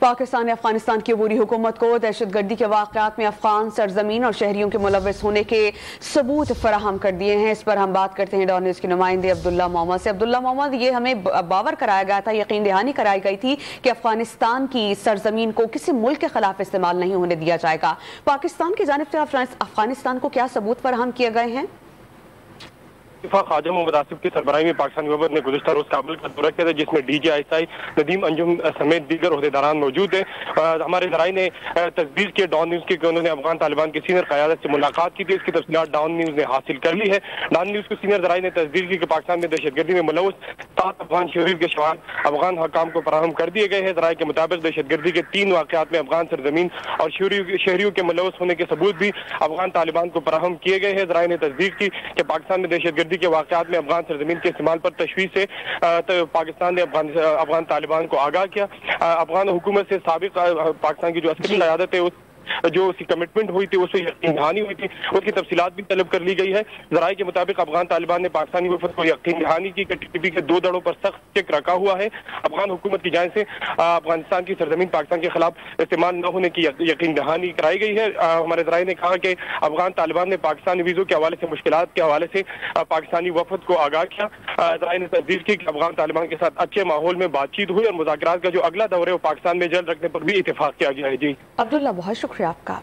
پاکستان نے افغانستان کی عبوری حکومت کو دہشت گردی کے واقعات میں افغان سرزمین اور شہریوں کے ملوث ہونے کے ثبوت فراہم کر دیے ہیں۔ اس پر ہم بات کرتے ہیں ڈان نیوز کے نمائندے عبداللہ محمد سے۔ عبداللہ محمد، یہ ہمیں باور کرایا گیا تھا، یقین دہانی کرائی گئی تھی کہ افغانستان کی سرزمین کو کسی ملک کے خلاف استعمال نہیں ہونے دیا جائے گا۔ پاکستان کی جانب سے افغانستان کو کیا ثبوت فراہم کیے گئے ہیں؟ اتفاق خواجہ محمد آصف کی سربراہی میں پاکستانی حکومت نے گزشتہ روز کابل کا دورہ کیا تھا، جس میں D G I S I Nadeem Anjum سمیت دیگر عہدیداران موجود ہیں۔ ہمارے ذرائع نے تصدیق کی ڈان نیوز کی کہ انہوں نے افغان طالبان کی سینئر قیادت سے ملاقات کی تھی۔ اس کی تفصیلات ڈان نیوز نے حاصل کر لی ہے۔ ڈان نیوز کے سینئر ذرائع نے تصدیق کی کہ پاکستان میں دہشت گردی میں ملوث 7 افغان شہریوں کے شمار افغان حکام کو فراہم کر دیے گئے ہیں۔ ذرائع کے مطابق دہشت گردی کے 3 واقعات میں افغان سرزمین اور شہریوں کے ملوث ہونے کے ثبوت بھی افغان طالبان کو فراہم کیے گئے ہیں۔ ذرائع نے تصدیق کی کہ پاکستان میں دہشت گردی کے واقعات میں افغان سرزمین کے استعمال پر تشویش سے پاکستان نے افغان طالبان کو آگاہ کیا۔ افغان حکومت سے سابق پاکستان کی جو عسکری قیادت ہے جو اس کی کمٹمنٹ ہوئی تھی، اس سے یقین دہانی ہوئی تھی، اس کی تفصیلات بھی طلب کر لی گئی ہے۔ ذرائع کے مطابق افغان طالبان نے پاکستانی وفد کو یقین دہانی کی کہ ٹی ٹی پی کے 2 دڑوں پر سخت چیک رکھا ہوا ہے۔ افغان حکومت کی جانب سے افغانستان کی سرزمین پاکستان کے خلاف استعمال نہ ہونے کی یقین دہانی کرائی گئی ہے۔ ہمارے ذرائع نے کہا کہ افغان طالبان نے پاکستانی ویزوں کے حوالے سے مشکلات کے حوالے سے پاکستانی وفد کو آگاہ کیا۔ ذرائع نے تصدیق کی کہ افغان طالبان کے ساتھ اچھے ماحول میں بات چیت ہوئی اور مذاکرات کا جو اگلا دور ہے وہ پاکستان میں جلد رکھنے پر بھی اتفاق کیا گیا ہے۔ جی عبداللہ، بہت شکریہ آپ کا۔